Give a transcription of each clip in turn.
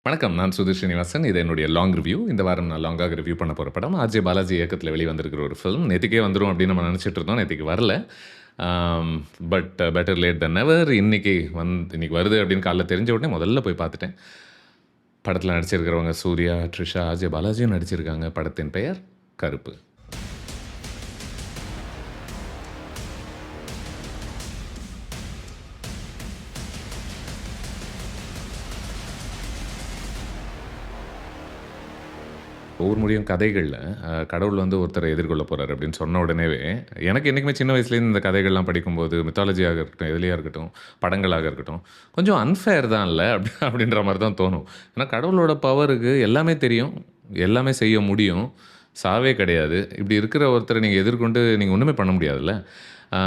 வணக்கம். நான் சுதீர் ஸ்ரீனிவாசன். இது என்னுடைய லாங் ரிவ்யூ. இந்த வாரம் நான் லாங்காக ரிவ்யூ பண்ண போற படம், ஆர்ஜே பாலாஜி இயக்கத்தில வெளிவந்திருக்கிற ஒரு ஃபில்ம். நேத்திக்கே வந்துரும் அப்படின்னு நம்ம நெனச்சிட்டு இருந்தோம். நேத்திக்கு வரல. ஆம் but better late then never. இன்னைக்கு வருது அப்படின்னு காலைல தெரிஞ்ச உடனே முதல்ல போய் பார்த்துட்டேன். படத்தில நடிச்சிருக்கிறவங்க சூர்யா, த்ரிஷா, ஆர்ஜே பாலாஜியும் நடிச்சிருக்காங்க. படத்தின் பெயர் கருப்பு. ஒவ்வொரு முறையும் கதைகள்ல கடவுள் வந்து ஒருத்தரை எதிர்கொள்ள போறாரு அப்படின்னு சொன்ன உடனேவே, எனக்கு என்னைக்குமே சின்ன வயசுலேருந்து இந்த கதைகள்லாம் படிக்கும்போது, மித்தாலஜியாக இருக்கட்டும், எதுலயா இருக்கட்டும், படங்களாக இருக்கட்டும், கொஞ்சம் அன்ஃபேர் தான்ல அப்படின்ற மாரி தான் தோணும். ஏன்னா கடவுளோட பவருக்கு எல்லாமே தெரியும், எல்லாமே செய்ய முடியும், சாவே கிடையாது. இப்படி இருக்கிற ஒருத்தரை நீங்க எதிர்கொண்டு நீங்க ஒண்ணுமே பண்ண முடியாதுல்ல. ஆ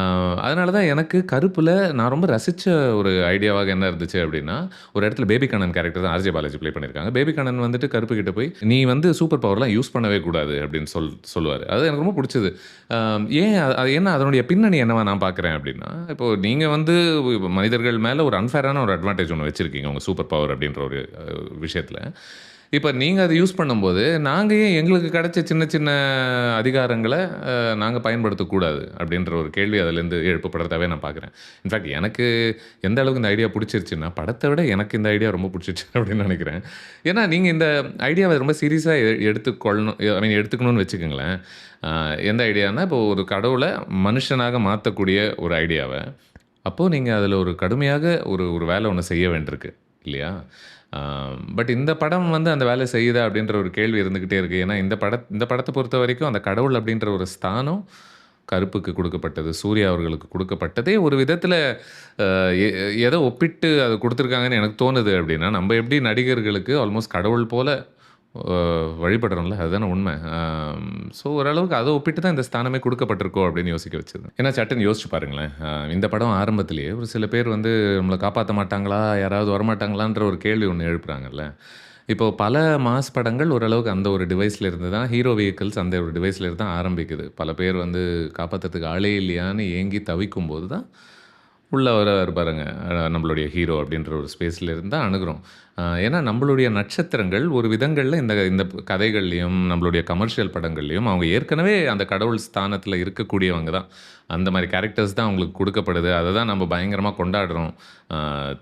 அதனால தான் எனக்கு கருப்புல நான் ரொம்ப ரசிச்ச ஒரு ஐடியாவாக என்ன இருந்துச்சு அப்படின்னா, ஒரு இடத்துல பேபி கண்ணன் கேரக்டர் தான் ஆர்ஜே பாலாஜி ப்ளே பண்ணியிருக்காங்க. பேபி கண்ணன் வந்துட்டு கருப்பு கிட்ட போய், "நீ வந்து சூப்பர் பவர்லாம் யூஸ் பண்ணவே கூடாது" அப்படின்னு சொல்லுவாரு. அது எனக்கு ரொம்ப புடிச்சது. அ ஏன் அது என்ன அதனுடைய பின்னணி என்னவா நான் பார்க்குறேன் அப்படின்னா, இப்போ நீங்க வந்து மனிதர்கள் மேல ஒரு அன்ஃபேரான ஒரு அட்வான்டேஜ் ஒண்ணு வச்சிருக்கீங்க, உங்க சூப்பர் பவர் அப்படின்ற ஒரு விஷயத்துல. இப்ப நீங்க அத யூஸ் பண்ணும்போது, நாங்க ஏன் எங்களுக்கு கிடைச்ச சின்ன சின்ன அதிகாரங்கள நாங்க பயன்படுத்தக்கூடாது? அப்படின்ற ஒரு கேள்வி அதிலேருந்து எழுப்பப்படுறதாவே நான் பார்க்குறேன். இன்ஃபேக்ட் எனக்கு எந்த அளவுக்கு இந்த ஐடியா புடிச்சிருச்சுன்னா, படத்த விட எனக்கு இந்த ஐடியா ரொம்ப புடிச்சிருச்சு அப்படின்னு நெனைக்கிறேன். ஏன்னா, நீங்க இந்த ஐடியாவ ரொம்ப சீரியஸா எடுத்துக்கொள்ளணும் எடுத்துக்கணும்னு வச்சுக்கங்களேன். அ எந்த ஐடியான்னா, இப்போ ஒரு கடவுள மனுஷனாக மாத்தக்கூடிய ஒரு ஐடியாவ, அப்போ நீங்க அதில ஒரு கடுமையாக ஒரு ஒரு வேலை ஒண்ணு செய்ய வேண்டியிருக்கு. இல்லையா? ஆ பட் இந்த படம் வந்து அந்த வேலை செய்யுதா? அப்படின்ற ஒரு கேள்வி இருந்துகிட்டே இருக்கு. ஏன்னா இந்த படத்த பொறுத்தவரைக்கும் அந்த கடவுள் அப்படின்ற ஒரு ஸ்தானம் கருப்புக்கு குடுக்கப்பட்டது. சூர்யா அவர்களுக்கு குடுக்கப்பட்டதே ஒரு விதத்தில அ எ எத ஒப்பிட்டு அத குடுத்துருக்காங்கன்னு எனக்கு தோணுது அப்படின்னா, நம்ப எப்படி நடிகர்களுக்கு ஆல்மோஸ்ட் கடவுள் போல அ வழிபடுறோம்ல, அதுதானே உண்ம. ஸோ ஓரளவுக்கு அத ஒப்பிட்டு தான் இந்த ஸ்தானமே குடுக்கப்பட்டிருக்கோ அப்படின்னு யோசிக்க வச்சது. ஏன்னா சட்டுன்னு யோசிச்சு பாருங்களேன். இந்த படம் ஆரம்பத்திலேயே ஒரு சில பேர் வந்து நம்மள காப்பாத்த மாட்டாங்களா? யாராவது வரமாட்டாங்களான்ற ஒரு கேள்வி ஒண்ணு எழுப்புறாங்கல்ல. இப்போ பல மாஸ் படங்கள் ஓரளவுக்கு அந்த ஒரு டிவைஸ்ல இருந்து தான் ஹீரோ வெஹிக்கிள்ஸ் அந்த ஒரு டிவைஸ்ல இருந்து தான் ஆரம்பிக்குது. பல பேர் வந்து காப்பாத்துறதுக்கு ஆளே இல்லையான்னு ஏங்கி தவிக்கும்போது தான் உள்ள வராரு பாருங்க. நம்மளுடைய ஹீரோ அப்படின்ற ஒரு ஸ்பேஸ்ல இருந்து தான் அணுகுறோம். ஏன்னா நம்மளுடைய நட்சத்திரங்கள் ஒரு விதங்கள்ல இந்த இந்த கதைகள்லயும், நம்மளுடைய கமர்ஷியல் படங்கள்லயும் அவங்க ஏற்கனவே அந்த கடவுள் ஸ்தானத்தில இருக்கக்கூடியவங்க தான். அந்த மாரி கேரக்டர்ஸ் தான் அவங்களுக்கு குடுக்கப்படுது. அத தான் நம்ம பயங்கரமா கொண்டாடுறோம்.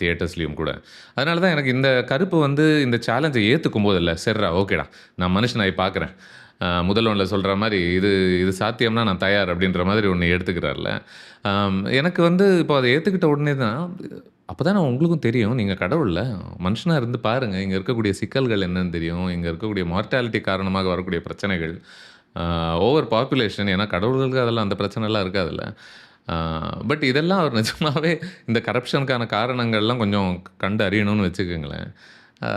தியேட்டர்ஸ்லயும் கூட. அதனால தான் எனக்கு இந்த கருப்பு வந்து இந்த சேலஞ்ச ஏத்துக்கும்போது "சரிடா ஓகேடா, நான் மனுஷனாயி பார்க்குறேன்." முதல் ஒன்ல சொல்ற மாரி, "இது இது சாத்தியம்னா நான் தயார்." அப்படின்ற மாதிரி ஒண்ணு எடுத்துக்கிறார்ல. எனக்கு வந்து இப்போ அத ஏத்துக்கிட்ட உடனே தான், அப்பதானே உங்களுக்கும் தெரியும், நீங்க கடவுள்ல. மனுஷனா இருந்து பாருங்க. இங்க இருக்கக்கூடிய சிக்கல்கள் என்னன்னு தெரியும். இங்க இருக்கக்கூடிய மார்ட்டாலிட்டி காரணமாக வரக்கூடிய பிரச்சனைகள். ஆ ஓவர் பாப்புலேஷன் ஏன்னா கடவுள்களுக்கு அதெல்லாம் அந்த பிரச்சனைலாம் இருக்காதுல்ல. ஆ பட் இதெல்லாம் அவர் நிஜமாவே இந்த கரப்ஷனுக்கான காரணங்கள்லாம் கொஞ்சம் கண்டு அறியணும்னு வச்சுக்கங்களேன். ஆ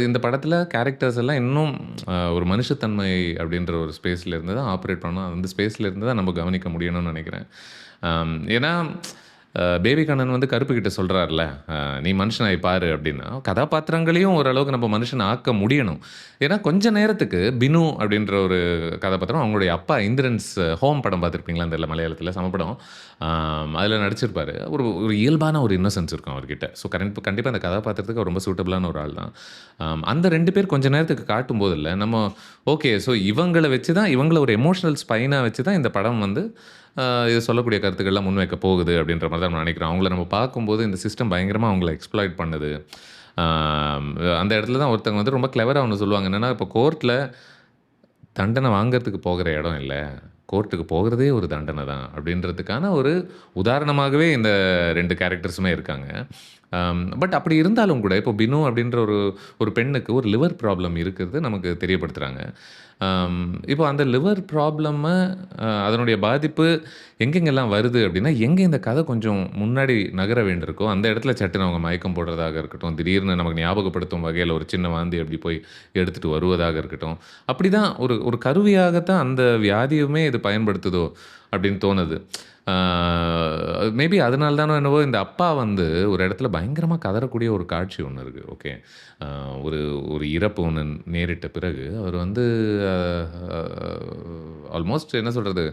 இந்த படத்தில கேரக்டர்ஸ் எல்லாம் இன்னும் ஒரு மனுஷத்தன்மை அப்படின்ற ஒரு ஸ்பேஸ்ல இருந்து தான் ஆப்பரேட் பண்ணணும். அந்த ஸ்பேஸ்ல இருந்து தான் நம்ம கவனிக்க முடியணும்னு நெனைக்கிறேன். ஏன்னா பேபி கண்ணன் வந்து கருப்பு கிட்ட சொல்றார்ல, "நீ மனுஷனாயி பாரு" அப்படின்னு. கதாபாத்திரங்களையும் ஓரளவுக்கு நம்ம மனுஷனா ஆக்க முடியணும். ஏன்னா கொஞ்ச நேரத்துக்கு பினு அப்படின்ற ஒரு கதாபாத்திரம் அவங்களுடைய அப்பா இந்திரன்ஸ் ஹோம் படம் பார்த்துருப்பீங்களான்னு தெரியல மலையாளத்தில செம படம். அதில நடிச்சிருப்பாரு. ஒரு ஒரு இயல்பான ஒரு இன்னோசன்ஸ் இருக்கும் அவர்கிட்ட. ஸோ கண்டிப்பா அந்த கதாபாத்திரத்துக்கு அவர் ரொம்ப சூட்டபிளான ஒரு ஆள் தான். அந்த 2 பேர் கொஞ்ச நேரத்துக்கு காட்டும்போதில்ல, நம்ம ஓகே ஸோ இவங்கள வச்சு தான் இவங்கள ஒரு எமோஷனல் ஸ்பைனா வச்சு தான் இந்த படம் வந்து இது சொல்லக்கூடிய கருத்துக்கள்லாம் முன்வைக்க போகுது அப்படின்ற மாரி தான் நான் நினைக்கிறேன். அவங்கள நம்ம பார்க்கும்போது இந்த சிஸ்டம் பயங்கரமா அவங்கள எக்ஸ்ப்ளாய்ட் பண்ணுது. அந்த இடத்துல தான் ஒருத்தவங்க வந்து ரொம்ப கிளவரா ஒண்ணு சொல்லுவாங்க. என்னன்னா, இப்போ கோர்ட்ல தண்டனை வாங்குறதுக்கு போகிற இடம் இல்ல. கோர்ட்டுக்கு போகுறதே ஒரு தண்டனை தான். அப்படின்றதுக்கான ஒரு உதாரணமாகவே இந்த 2 கேரக்டர்ஸுமே இருக்காங்க. பட் அப்படி இருந்தாலும் கூட, இப்போ பினு அப்படின்ற ஒரு ஒரு பெண்ணுக்கு ஒரு லிவர் ப்ராப்ளம் இருக்கிறது நமக்கு தெரியப்படுத்துறாங்க. இப்போ அந்த லிவர் ப்ராப்ளம அதனுடைய பாதிப்பு எங்கெங்கெல்லாம் வருது அப்படின்னா, எங்க இந்த கதை கொஞ்சம் முன்னாடி நகர வேண்டியிருக்கோ, அந்த இடத்துல சட்டுன்னு அவங்க மயக்கம் போடுறதாக இருக்கட்டும், திடீர்னு நமக்கு ஞாபகப்படுத்தும் வகையில ஒரு சின்ன வாந்தி அப்படி போய் எடுத்துட்டு வருவதாக இருக்கட்டும். அப்படிதான் ஒரு ஒரு கருவியாகத்தான் அந்த வியாதியுமே இது பயன்படுத்துதோ! அப்படின்னு தோணுது. மேபி அதனால தானோ என்னவோ இந்த அப்பா வந்து ஒரு இடத்துல பயங்கரமா கதறக்கூடிய ஒரு காட்சி ஒண்ணு இருக்கு. ஓகே. ஒரு ஒரு இறப்பு ஒண்ணு நேரிட்ட பிறகு அவர் வந்து அ ஆல்மோஸ்ட் என்ன சொல்றது?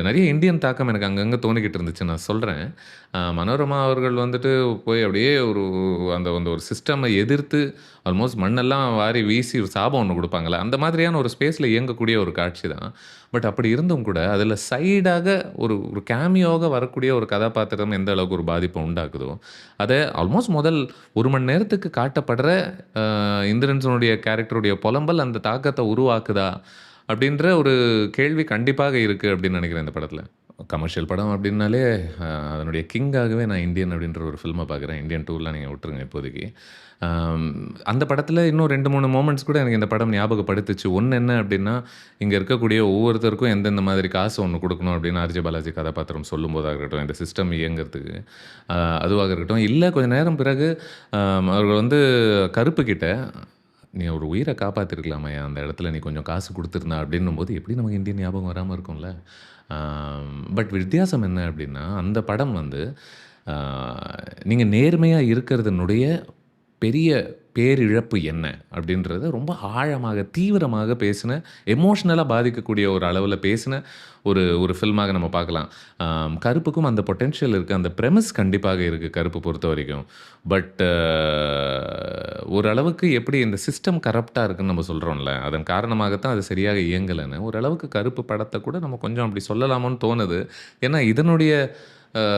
நெறைய இந்தியன் தாக்கம் எனக்கு அங்கங்க தோணிக்கிட்டு இருந்துச்சு. நான் சொல்றேன். மனோரமா அவர்கள் வந்துட்டு போய் அப்படியே ஒரு அந்த அந்த ஒரு சிஸ்டம எதிர்த்து ஆல்மோஸ்ட் மண்ணெல்லாம் வாரி வீசி ஒரு சாபம் ஒண்ணு குடுப்பாங்கல்ல, அந்த மாதிரியான ஒரு ஸ்பேஸ்ல இயங்கக்கூடிய ஒரு காட்சி தான். பட் அப்படி இருந்தும் கூட, அதில சைடாக ஒரு ஒரு கேமியோவா வரக்கூடிய ஒரு கதாபாத்திரம் எந்த அளவுக்கு ஒரு பாதிப்ப உண்டாக்குதோ, அத ஆல்மோஸ்ட் முதல் 1 மணி நேரத்துக்கு காட்டப்படுற இந்திரன்ஸனுடைய கேரக்டருடைய புலம்பல் அந்த தாக்கத்த உருவாக்குதா? அப்படின்ற ஒரு கேள்வி கண்டிப்பாக இருக்கு அப்படின்னு நினைக்கிறேன் இந்த படத்தில. கமர்ஷியல் படம் அப்படின்னாலே, அதனுடைய கிங்காகவே நான் இந்தியன் அப்படின்ற ஒரு ஃபில்ம பார்க்குறேன். இந்தியன் 2லாம் நீங்க விட்டுருங்க இப்போதைக்கு. அம் அந்த படத்தில இன்னும் 2, 3 மொமெண்ட்ஸ் கூட எனக்கு இந்த படம் ஞாபகப்படுத்துச்சு. ஒண்ணு என்ன அப்படின்னா, இங்க இருக்கக்கூடிய ஒவ்வொருத்தருக்கும் எந்தெந்த மாதிரி காசு ஒண்ணு குடுக்கணும் அப்படின்னு ஆர்ஜே பாலாஜி கதாபாத்திரம் சொல்லும்போதாக இருக்கட்டும், இந்த சிஸ்டம் இயங்குறதுக்கு. அ அதுவாக இருக்கட்டும், இல்ல கொஞ்ச நேரம் பிறகு அவர்கள் வந்து கருப்பு கிட்ட, "நீ ஒரு உயிர காப்பாத்திருக்கலாமய்யா, அந்த இடத்துல நீ கொஞ்சம் காசு குடுத்திருந்தா" அப்படின்னும்போது, எப்படி நமக்கு இந்தியன் ஞாபகம் வராம இருக்கும்ல? பட் வித்தியாசம் என்ன அப்படின்னா, அந்த படம் வந்து அ நீங்க நேர்மையா இருக்கிறதனுடைய பெரிய பேரிழப்பு என்ன? அப்படின்றத ரொம்ப ஆழமாக, தீவிரமாக பேசின, எமோஷனலா பாதிக்கக்கூடிய ஒரு அளவுல பேசின ஒரு ஒரு ஃபில்மாக நம்ம பார்க்கலாம். கருப்புக்கும் அந்த பொட்டன்ஷியல் இருக்கு. அந்த பிரெமிஸ் கண்டிப்பாக இருக்கு கருப்பு பொறுத்தவரைக்கும். பட் ஓரளவுக்கு எப்படி இந்த சிஸ்டம் கரப்ட்டா இருக்குன்னு நம்ம சொல்றோம்ல, அதன் காரணமாக தான் அது சரியாக இயங்கலன்னு, ஓரளவுக்கு கருப்பு படத்த கூட நம்ம கொஞ்சம் அப்படி சொல்லலாமோன்னு தோணுது. ஏன்னா இதனுடைய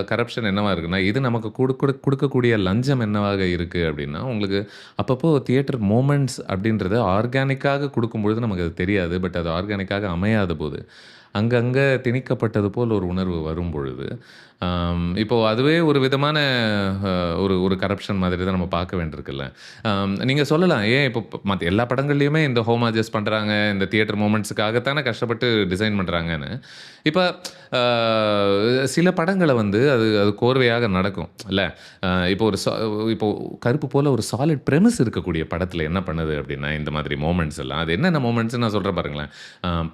கரப்ஷன் என்னவா இருக்குன்னா, இது நமக்கு குடுக்கக்கூடிய லஞ்சம் என்னவாக இருக்கு அப்படின்னா, உங்களுக்கு அப்பப்போ தியேட்டர் மொமெண்ட்ஸ் அப்படின்றது ஆர்கானிக்காக குடுக்கும்பொழுது நமக்கு அது தெரியாது. பட் அது ஆர்கானிக்காக அமையாதபோது, அங்கங்க திணிக்கப்பட்டது போல் ஒரு உணர்வு வரும்பொழுது, இப்போ அதுவே ஒரு விதமான அ ஒரு ஒரு கரப்ஷன் மாதிரி தான் நம்ம பார்க்க வேண்டியிருக்குல்ல. நீங்க சொல்லலாம், ஏன் இப்போ மத்த எல்லா படங்கள்லயுமே இந்த ஹோமாஜஸ் பண்றாங்க, இந்த தியேட்டர் மொமெண்ட்ஸ்க்காக தானே கஷ்டப்பட்டு டிசைன் பண்றாங்கன்னு. இப்ப அ சில படங்கள வந்து அது அது கோர்வையாக நடக்கும் இல்ல. இப்போ இப்போ கருப்பு போல ஒரு சாலிட் பிரெமிஸ் இருக்கக்கூடிய படத்துல என்ன பண்ணுது அப்படின்னா, இந்த மாதிரி மொமெண்ட்ஸ் எல்லாம் அது என்னென்ன மொமெண்ட்ஸ்ன்னு நான் சொல்றேன் பாருங்களேன்.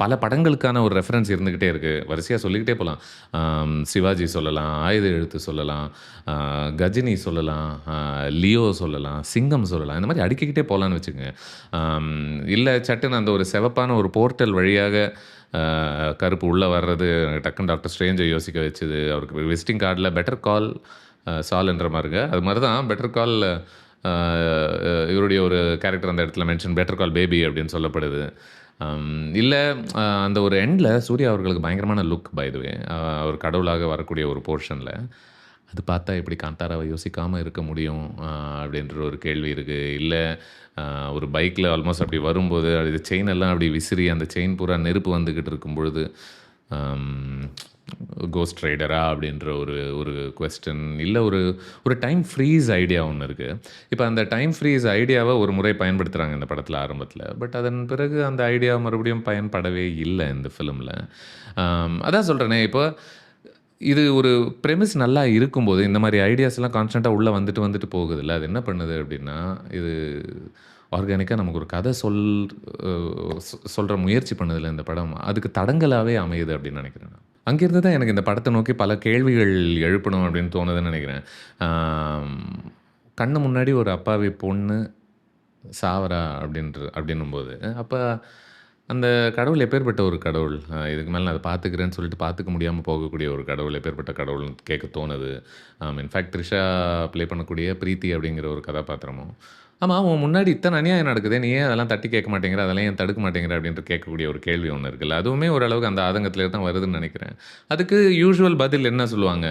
பல படங்களுக்கான ஒரு ரெஃபரன்ஸ் இருந்துகிட்டே இருக்கு. வரிசையா சொல்லிக்கிட்டே போலாம். சிவாஜி சொல்லலாம், ஆயுத எழுத்து சொல்லலாம், கஜினி சொல்லலாம், லியோ சொல்லலாம், சிங்கம் சொல்லலாம். இந்த மாரி அடுக்கிக்கிட்டே போலான்னு வச்சுக்கங்க. இல்ல சட்டுன்னு அந்த ஒரு சிவப்பான ஒரு போர்ட்டல் வழியாக கருப்பு உள்ள வர்றது டக்குன்னு டாக்டர் ஸ்ட்ரேஞ்ச யோசிக்க வச்சது. அவருக்கு விசிட்டிங் கார்ட்ல பெட்டர் கால் சால்ன்ற மாரிங்க. அது மாரி தான் பெட்டர் கால் அ இவருடைய ஒரு கேரக்டர் அந்த இடத்துல மென்ஷன் பெட்டர் கால் பேபி அப்படின்னு சொல்லப்படுது. இல்ல அந்த ஒரு எண்ட்ல சூர்யா அவர்களுக்கு பயங்கரமான லுக் பை த வே. அவர் கடவுளாக வரக்கூடிய ஒரு போர்ஷன்ல. அது பார்த்தா எப்படி காந்தாராவ யோசிக்காம இருக்க முடியும்? அப்படின்ற ஒரு கேள்வி இருக்கு. இல்ல ஒரு பைக்ல ஆல்மோஸ்ட் அப்படி வரும்போது, அது செயின் எல்லாம் அப்படி விசிறி அந்த செயின் பூரா நெருப்பு வந்துகிட்டு இருக்கும் பொழுது, அம் கோஸ்ட் ரைடரா? அப்படின்ற ஒரு ஒரு கொஸ்டின். இல்ல ஒரு ஒரு டைம் ஃப்ரீஸ் ஐடியா ஒண்ணு இருக்கு. இப்ப அந்த டைம் ஃப்ரீஸ் ஐடியாவ ஒரு முறை பயன்படுத்துறாங்க இந்த படத்துல ஆரம்பத்துல. பட் அதன் பிறகு அந்த ஐடியா மறுபடியும் பயன்படவே இல்ல இந்த ஃபிலிம்ல. அதான் சொல்றேனே, இப்போ இது ஒரு பிரெமிஸ் நல்லா இருக்கும்போது, இந்த மாரி ஐடியாஸ்லாம் கான்ஸ்டன்ட்டா உள்ள வந்துட்டு, வந்துட்டு போகுதுல்ல. அது என்ன பண்ணுது அப்டின்னா, இது ஆர்கானிக்கா நமக்கு ஒரு கதை அ சொல்ற முயற்சி பண்ணுதுல்ல இந்த படம். அதுக்கு தடங்கலாவே அமையுது அப்டின்னு நெனைக்கிறேன் நான். அங்கேருந்து தான் எனக்கு இந்த படத்த நோக்கி பல கேள்விகள் எழுப்பணும் அப்டின்னு தோணுதுன்னு நெனைக்கிறேன். ஆம் கண்ணு முன்னாடி ஒரு அப்பாவி பொண்ணு சாவறா அப்டின்னும்போது, அப்ப அந்த கடவுள் எப்பேர்ப்பட்ட ஒரு கடவுள்? இதுக்கு மேல நான் அத பார்த்துக்கிறேன்னு சொல்லிட்டு பார்த்துக்க முடியாம போகக்கூடிய ஒரு கடவுள் எப்பேர்ப்பட்ட கடவுள்ன்னு கேட்க தோணுது. இன்ஃபாக்ட் த்ரிஷா ப்ளே பண்ணக்கூடிய பிரீத்தி அப்படிங்கிற ஒரு கதாபாத்திரமும், ஆமா உன் முன்னாடி இத்தன அநியாயம் நடக்குதே, நீ ஏன் அதெல்லாம் தட்டி கேட்க மாட்டேங்கிற? அதெல்லாம் ஏன் தடுக்க மாட்டேங்கிற? அப்படின்ட்டு கேட்கக்கூடிய ஒரு கேள்வி ஒண்ணு இருக்குல்ல. அதுவுமே ஓரளவுக்கு அந்த ஆதங்கத்திலே தான் வருதுன்னு நெனைக்கிறேன். அதுக்கு யூசுவல் பதில் என்ன சொல்லுவாங்க?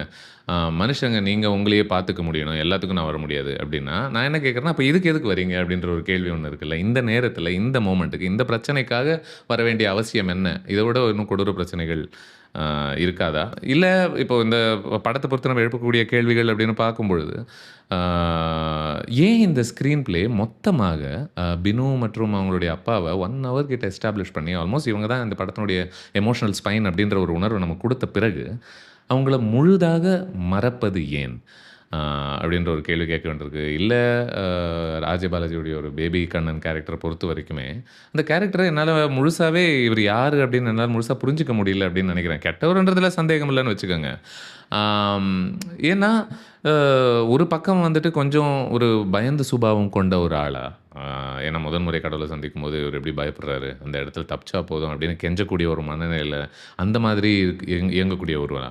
மனுஷங்க நீங்க உங்களையே பார்த்துக்க முடியணும். எல்லாத்துக்கும் நான் வர முடியாது அப்படின்னா, நான் என்ன கேட்கிறேன்னா, அப்ப இதுக்கு எதுக்கு வரீங்க? அப்படின்ற ஒரு கேள்வி ஒண்ணு இருக்குல்ல. இந்த நேரத்தில, இந்த மொமெண்ட்டுக்கு, இந்த பிரச்சனைக்காக வர வேண்டிய அவசியம் என்ன? இத விட இன்னும் கொடூர பிரச்சனைகள் இருக்காதா? இல்ல இப்போ இந்த படத்த பொறுத்து நம்ம எழுப்பக்கூடிய கேள்விகள் அப்படின்னு பார்க்கும்பொழுது, ஆ ஏன் இந்த ஸ்க்ரீன் பிளே மொத்தமாக பினு மற்றும் அவங்களுடைய அப்பாவ 1 ஹவர் கிட்ட எஸ்டாப்ளிஷ் பண்ணி, ஆல்மோஸ்ட் இவங்க தான் இந்த படத்தினுடைய எமோஷனல் ஸ்பைன் அப்படின்ற ஒரு உணர்வ நமக்கு குடுத்த பிறகு, அவங்கள முழுதாக மறப்பது ஏன்? அப்படின்ற ஒரு கேள்வி கேட்க வேண்டியிருக்கு. இல்ல ராஜபாலாஜியுடைய ஒரு பேபி கண்ணன் கேரக்டர பொறுத்த வரைக்குமே, அந்த கேரக்டர என்னால முழுசாவே இவரு யாரு அப்படின்னு என்னால முழுசா புரிஞ்சுக்க முடியல அப்படின்னு நெனைக்கிறேன். கெட்டவருன்றதுல சந்தேகம் இல்லன்னு வச்சுக்கங்க. ஆம் ஏன்னா, அ ஒரு பக்கம் வந்துட்டு கொஞ்சம் ஒரு பயந்த சுபாவம் கொண்ட ஒரு ஆளா, அ ஏன்னா முதல் முறை கடவுள சந்திக்கும்போது இவரு எப்படி பயப்படுறாரு, அந்த இடத்துல தப்பிச்சா போதும் அப்படின்னு கெஞ்சக்கூடிய ஒரு மனநிலையில, அந்த மாதிரி இயங்கக்கூடிய ஒருவரா?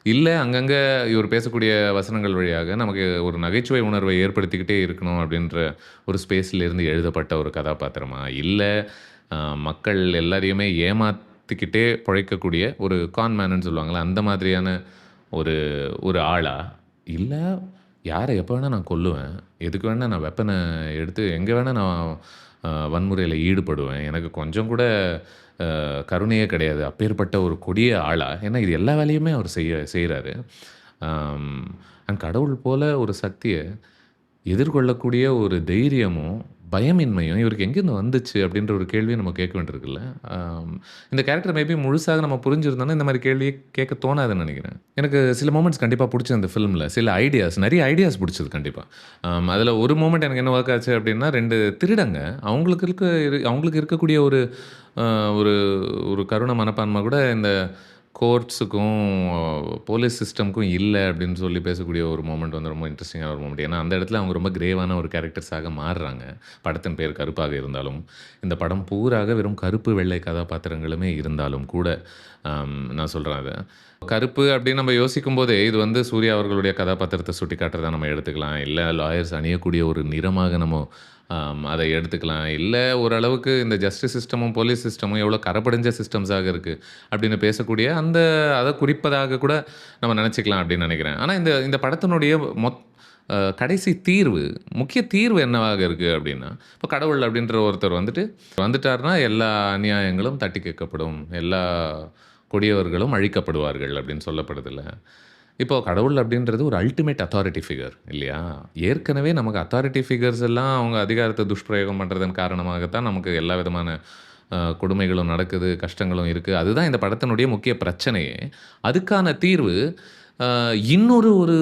இல்ல அங்கங்க இவர் பேசக்கூடிய வசனங்கள் வழியாக நமக்கு ஒரு நகைச்சுவை உணர்வை ஏற்படுத்திக்கிட்டே இருக்கணும் அப்படின்ற ஒரு ஸ்பேஸ்லேருந்து எழுதப்பட்ட ஒரு கதாபாத்திரமா? இல்ல அ மக்கள் எல்லாரையுமே ஏமாத்திக்கிட்டே பொழைக்கக்கூடிய ஒரு கான் மேனுன்னு சொல்லுவாங்கல்ல, அந்த மாதிரியான ஒரு ஒரு ஆளா? இல்ல யார எப்ப வேணா நான் கொல்லுவேன். எதுக்கு வேணா நான் வெப்பன எடுத்து எங்க வேணா நான் வன்முறையில ஈடுபடுவேன். எனக்கு கொஞ்சம் கூட கருணையே கிடையாது. அப்பேற்பட்ட ஒரு கொடிய ஆளா? ஏன்னா இது எல்லா வேலையுமே அவர் செய்றாரு. அம் அண்ட் கடவுள் போல ஒரு சக்திய எதிர்கொள்ளக்கூடிய ஒரு தைரியமும், பயமின்மையும் இவருக்கு எங்கேருந்து வந்துச்சு? அப்படின்ற ஒரு கேள்விய நம்ம கேட்க வேண்டியிருக்குல்ல. அம் இந்த கேரக்டர் மேபி முழுசாக நம்ம புரிஞ்சிருந்தோம்னா, இந்த மாரி கேள்வியே கேட்க தோணாதுன்னு நெனைக்கிறேன். எனக்கு சில மொமெண்ட்ஸ் கண்டிப்பா புடிச்சது அந்த ஃபில்ம்ல. சில ஐடியாஸ், நெறைய ஐடியாஸ் புடிச்சது கண்டிப்பா. அதில ஒரு மொமெண்ட் எனக்கு என்ன ஒர்க் ஆச்சு அப்படின்னா, 2 திருடங்க. அவங்களுக்கு இருக்கக்கூடிய ஒரு அ ஒரு ஒரு கருண மனப்பான்மை கூட இந்த கோர்ட்ஸுக்கும், போலீஸ் சிஸ்டம்க்கும் இல்ல அப்படின்னு சொல்லி பேசக்கூடிய ஒரு மொமெண்ட் வந்து ரொம்ப இன்ட்ரஸ்டிங்கான ஒரு மொமெண்ட். ஏன்னா, அந்த இடத்துல அவங்க ரொம்ப கிரேவான ஒரு கேரக்டர்ஸாக மாறுறாங்க. படத்தின் பெயர் கருப்பாக இருந்தாலும். இந்த படம் பூராக வெறும் கருப்பு, வெள்ளை கதாபாத்திரங்களுமே இருந்தாலும் கூட, நான் சொல்றேன் அத. கருப்பு அப்படின்னு நம்ம யோசிக்கும்போதே, இது வந்து சூர்யா அவர்களுடைய கதாபாத்திரத்த சுட்டிக்காட்டுறதா நம்ம எடுத்துக்கலாம். இல்ல லாயர்ஸ் அணியக்கூடிய ஒரு நிறமாக நம்ம அத எடுத்துக்கலாம். இல்ல ஓரளவுக்கு இந்த ஜஸ்டிஸ் சிஸ்டமும், போலீஸ் சிஸ்டமும் எவ்வளோ கரப்படிஞ்ச சிஸ்டம்ஸாக இருக்கு. அப்படின்னு பேசக்கூடிய அத குறிப்பதாக கூட நம்ம நெனச்சுக்கலாம் அப்படின்னு நெனைக்கிறேன். ஆனா இந்த இந்த படத்தினுடைய கடைசி தீர்வு, முக்கிய தீர்வு என்னவாக இருக்கு அப்படின்னா, இப்ப கடவுள் அப்படின்ற ஒருத்தர் வந்துட்டார்னா எல்லா அநியாயங்களும் தட்டி கேட்கப்படும். எல்லா கொடியவர்களும் அழிக்கப்படுவார்கள் அப்படின்னு சொல்லப்படுதுல்ல. இப்போ கடவுள் அப்படின்றது ஒரு அல்டிமேட் அத்தாரிட்டி ஃபிகர் இல்லையா? ஏற்கனவே நமக்கு அத்தாரிட்டி ஃபிகர்ஸ் எல்லாம் அவங்க அதிகாரத்த துஷ்பிரயோகம் பண்றதன் காரணமாகத்தான் நமக்கு எல்லா விதமான கொடுமைகளும் நடக்குது, கஷ்டங்களும் இருக்கு. அதுதான் இந்த படத்தினுடைய முக்கிய பிரச்சனையே. அதுக்கான தீர்வு அ இன்னொரு ஒரு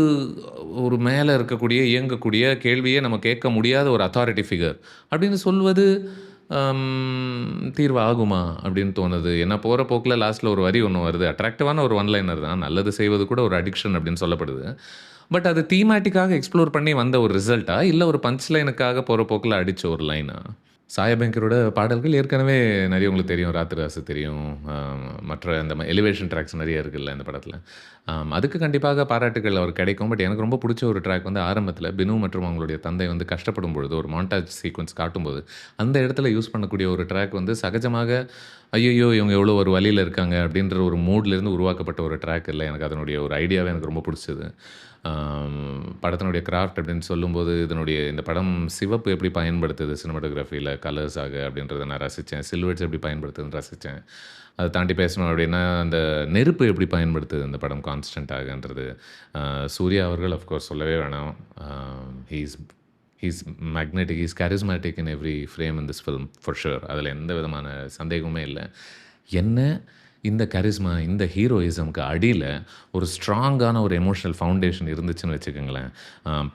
ஒரு மேல இருக்கக்கூடிய, இயங்கக்கூடிய, கேள்வியே நம்ம கேட்க முடியாத ஒரு அத்தாரிட்டி ஃபிகர் அப்படின்னு சொல்வது தீர்வு ஆகுமா? அப்படின்னு தோணுது. ஏன்னா போற போக்குல லாஸ்ட்ல ஒரு வரி ஒண்ணு வருது. அட்ராக்டிவான ஒரு ஒன் லைனர் தான். நல்லது செய்வது கூட ஒரு அடிக்ஷன் அப்படின்னு சொல்லப்படுது. பட் அது தீமேட்டிக்காக எக்ஸ்ப்ளோர் பண்ணி வந்த ஒரு ரிசல்ட்டா? இல்ல ஒரு பஞ்ச் லைனுக்காக போற போக்குல அடிச்ச ஒரு லைனா? சாயபங்கரோட பாடல்கள் ஏற்கனவே நெறைய உங்களுக்கு தெரியும். ராத்திரி ராசு தெரியும். அ மற்ற அந்த எலிவேஷன் ட்ராக்ஸ் நெறைய இருக்குல்ல இந்த படத்தில. அதுக்கு கண்டிப்பாக பாராட்டுகள் அவருக்கு கிடைக்கும். பட் எனக்கு ரொம்ப புடிச்ச ஒரு ட்ராக் வந்து ஆரம்பத்தில பினு மற்றும் அவங்களுடைய தந்தை வந்து கஷ்டப்படும் பொழுது, ஒரு மான்டாஜ் சீக்வென்ஸ் காட்டும்போது, அந்த இடத்துல யூஸ் பண்ணக்கூடிய ஒரு ட்ராக் வந்து சகஜமாக, "ஐய்யய்யோ! இவங்க எவ்வளோ ஒரு வலியில இருக்காங்க" அப்படின்ற ஒரு மூட்லேருந்து உருவாக்கப்பட்ட ஒரு ட்ராக் இல்ல. எனக்கு அதனுடைய ஒரு ஐடியாவே எனக்கு ரொம்ப புடிச்சது. படத்தினுடைய கிராஃப்ட் அப்படின்னு சொல்லும்போது, இந்த படம் சிவப்பு எப்படி பயன்படுத்துது சினிமாட்டோகிராஃபில கலர்ஸாக அப்படின்றத நான் ரசிச்சேன். சில்வர்ஸ் எப்படி பயன்படுத்துதுன்னு ரசிச்சேன். அத தாண்டி பேசணும் அப்படின்னா, அந்த நெருப்பு எப்படி பயன்படுத்துது இந்த படம் கான்ஸ்டன்ட்டாகன்றது. சூர்யா அவர்கள் அஃப்கோர்ஸ் சொல்லவே வேணாம். Uh he is he is magnetic, he is charismatic in every frame in this film for sure. அதில எந்த விதமான சந்தேகமுமே இல்ல. என்ன இந்த கரிஸ்மா, இந்த ஹீரோயிசம்க்கு அடியில ஒரு ஸ்ட்ராங்கான ஒரு எமோஷனல் ஃபவுண்டேஷன் இருந்துச்சுன்னு வச்சுக்கங்களேன்.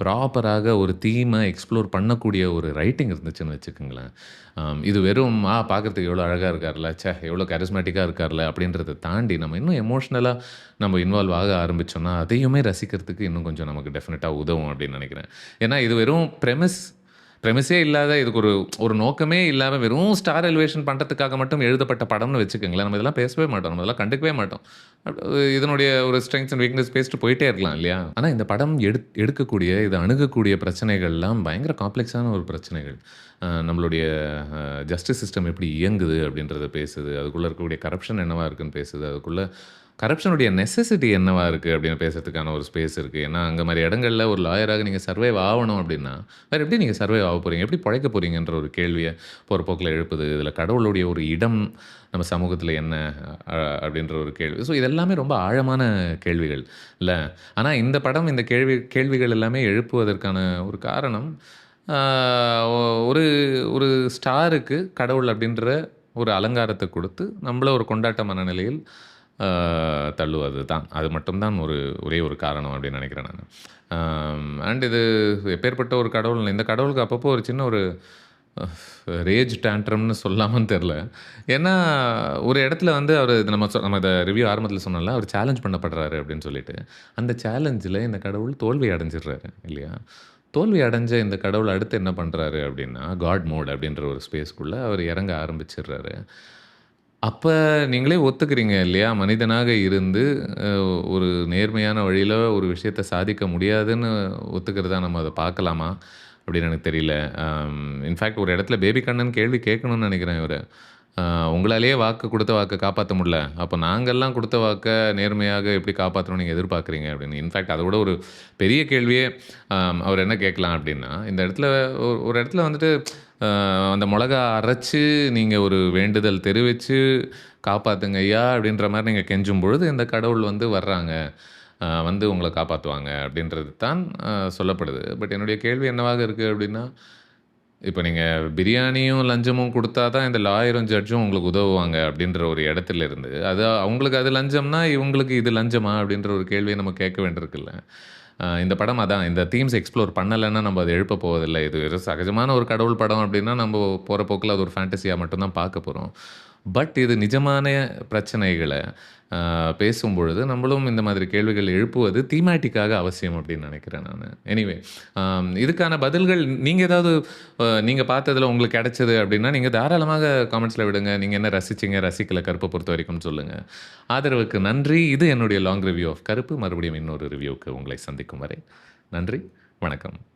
ப்ராப்பராக ஒரு தீம எக்ஸ்ப்ளோர் பண்ணக்கூடிய ஒரு ரைட்டிங் இருந்துச்சுன்னு வச்சுக்கங்களேன். இது வெறும் பார்க்கறதுக்கு எவ்வளோ அழகா இருக்கார்ல, ச்சே எவ்வளோ கரிஸ்மேட்டிக்கா இருக்கார்ல அப்படின்றத தாண்டி நம்ம இன்னும் எமோஷனலா நம்ம இன்வால்வ் ஆக ஆரம்பிச்சோம்னா, அதையுமே ரசிக்கிறதுக்கு இன்னும் கொஞ்சம் நமக்கு டெஃபினட்டா உதவும் அப்படின்னு நெனைக்கிறேன். ஏன்னா இது வெறும் ப்ரெமிஸே இல்லாத இதுக்கு ஒரு ஒரு நோக்கமே இல்லாம வெறும் ஸ்டார் எலிவேஷன் பண்றதுக்காக மட்டும் எழுதப்பட்ட படம்னு வச்சுக்கங்களேன். நம்ம இதெல்லாம் பேசவே மாட்டோம். நம்ம இதெல்லாம் கண்டுக்கவே மாட்டோம். இதனுடைய ஒரு ஸ்ட்ரெங்த்ஸ் அண்ட் வீக்னஸ் பேசிட்டு போயிட்டே இருக்கலாம் இல்லையா? ஆனா இந்த படம் எடுக்கக்கூடிய, இத அணுகக்கூடிய பிரச்சனைகள்லாம் பயங்கர காம்ப்ளெக்ஸான ஒரு பிரச்சனைகள். நம்மளுடைய ஜஸ்டிஸ் சிஸ்டம் எப்படி இயங்குது அப்படின்றத பேசுது. அதுக்குள்ள இருக்கக்கூடிய கரப்ஷன் என்னவா இருக்குன்னு பேசுது. அதுக்குள்ள கரப்ஷனுடைய நெசசிட்டி என்னவா இருக்கு அப்படின்னு பேசுறதுக்கான ஒரு ஸ்பேஸ் இருக்கு. ஏன்னா, அங்க மாரி இடங்கள்ல ஒரு லாயராக நீங்க சர்வைவ் ஆவணும் அப்படின்னா, வேற எப்படி நீங்க சர்வைவ் ஆகப் போறீங்க? எப்படி பொழைக்க போறீங்கன்ற ஒரு கேள்விய போற போக்குல எழுப்புது. இதுல கடவுளுடைய ஒரு இடம் நம்ம சமூகத்துல என்ன? அப்படின்ற ஒரு கேள்வி. ஸோ இது எல்லாமே ரொம்ப ஆழமான கேள்விகள் இல்ல? ஆனா இந்த படம் இந்த கேள்விகள் எல்லாமே எழுப்புவதற்கான ஒரு காரணம், ஆ ஒரு ஒரு ஸ்டாருக்கு கடவுள் அப்படின்ற ஒரு அலங்காரத்த குடுத்து, நம்மள ஒரு கொண்டாட்ட மனநிலையில் அ தள்ளுவது தான். அது மட்டும் தான் ஒரே ஒரு காரணம் அப்படின்னு நினைக்கிறேன் நானு. அண்ட் இது எப்பேர்ப்பட்ட ஒரு கடவுள், இந்த கடவுளுக்கு அப்பப்போ ஒரு சின்ன ஒரு ரேஜ் டேண்ட்ரம்னு சொல்லாமான்னு தெரில. ஏன்னா, ஒரு இடத்துல வந்து அவரு நம்ம இத ரிவ்யூ ஆரம்பத்தில சொன்னோம்ல, அவர் சேலஞ்ச் பண்ணப்படுறாரு அப்படின்னு சொல்லிட்டு. அந்த சேலஞ்சில இந்த கடவுள் தோல்வி அடைஞ்சிடுறாரு இல்லையா? தோல்வி அடைஞ்ச இந்த கடவுள் அடுத்து என்ன பண்றாரு அப்படின்னா, காட் மோட் அப்படின்ற ஒரு ஸ்பேஸ்க்குள்ள அவர் இறங்க ஆரம்பிச்சிடுறாரு. அப்ப நீங்களே ஒத்துக்கிறீங்க இல்லையா? மனிதனாக இருந்து அ ஒரு நேர்மையான வழியில ஒரு விஷயத்த சாதிக்க முடியாதுன்னு ஒத்துக்கிறதா நம்ம அத பார்க்கலாமா? அப்படின்னு எனக்கு தெரியல. இன்ஃபாக்ட் ஒரு இடத்துல பேபி கண்ணன் கேள்வி கேட்கணும்னு நெனைக்கிறேன் இவர. அ உங்களாலேயே குடுத்த வாக்க காப்பாத்த முடியல. அப்ப நாங்கலாம் குடுத்த வாக்க நேர்மையாக எப்படி காப்பாத்தணும்னு நீங்க எதிர்பார்க்குறீங்க? அப்படின்னு. இன்ஃபாக்ட் அத விட ஒரு பெரிய கேள்வியே அவர் என்ன கேட்கலாம் அப்படின்னா, இந்த இடத்துல ஒரு இடத்துல வந்துட்டு அந்த மொளகா அரைச்சு நீங்க ஒரு வேண்டுதல் தெரிவிச்சு, "காப்பாத்துங்க ஐயா" அப்படின்ற மாரி நீங்க கெஞ்சும் பொழுது, இந்த கடவுள் வந்து வர்றாங்க. வந்து உங்கள காப்பாத்துவாங்க அப்படின்றது தான் சொல்லப்படுது. பட் என்னுடைய கேள்வி என்னவாக இருக்கு அப்படின்னா, இப்ப நீங்க பிரியாணியும், லஞ்சமும் குடுத்தா தான் இந்த லாயரும், ஜட்ஜும் உங்களுக்கு உதவுவாங்க அப்படின்ற ஒரு இடத்துல இருந்து, அது அவங்களுக்கு அது லஞ்சம்னா, இவங்களுக்கு இது லஞ்சமா? அப்படின்ற ஒரு கேள்விய நம்ம கேட்க வேண்டியிருக்குல்ல. இந்த படம் அதான். இந்த தீம்ஸ் எக்ஸ்ப்ளோர் பண்ணலன்னா, நம்ம அத எழுப்ப போவதில்ல. இது வெறும் சகஜமான ஒரு கடவுள் படம் அப்படின்னா, நம்ப போற போக்குல அது ஒரு ஃபேண்டஸியா மட்டும் தான் பார்க்க போறோம். பட் இது நிஜமான பிரச்சனைகள பேசும்பொழுது, நம்மளும் இந்த மாதிரி கேள்விகள் எழுப்புவது தீமேட்டிக்காக அவசியம் அப்படின்னு நெனைக்கிறேன் நானு. எனிவே இதுக்கான பதில்கள் நீங்க ஏதாவது நீங்க பார்த்ததுல உங்களுக்கு கிடைச்சது அப்படின்னா, நீங்க தாராளமாக காமெண்ட்ஸ்ல விடுங்க. நீங்க என்ன ரசிச்சீங்க, ரசிக்கல கருப்ப பொறுத்தவரைக்கும்னு சொல்லுங்க. ஆதரவுக்கு நன்றி. இது என்னுடைய லாங் ரிவ்யூ ஆஃப் கருப்பு. மறுபடியும் இன்னொரு ரிவ்யூவுக்கு உங்களை சந்திக்கும் வரை நன்றி. வணக்கம்.